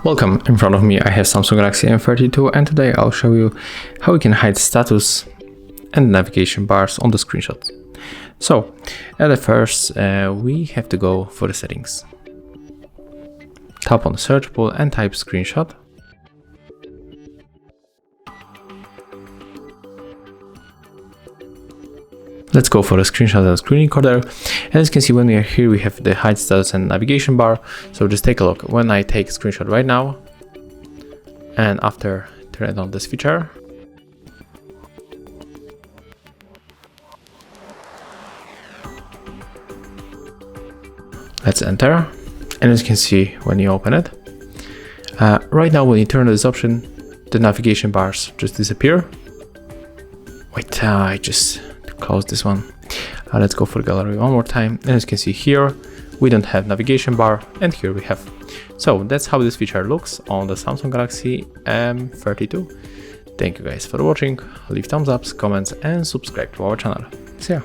Welcome, in front of me I have Samsung Galaxy M32 and today I'll show you how we can hide status and navigation bars on the screenshot. So at first we have to go for the settings. Tap on the search bar and type screenshot. Let's go for a screenshot and a screen recorder. As you can see, when we are here, we have the hide status and navigation bar. So just take a look. When I take a screenshot right now, and after turn on this feature, let's enter. And as you can see, when you open it, right now when you turn on this option, the navigation bars just disappear. Wait, I just close this one. Let's go for gallery one more time. And as you can see here, we don't have navigation bar, and here we have. So that's how this feature looks on the Samsung Galaxy M32. Thank you guys for watching. Leave thumbs ups, comments, and subscribe to our channel. See ya.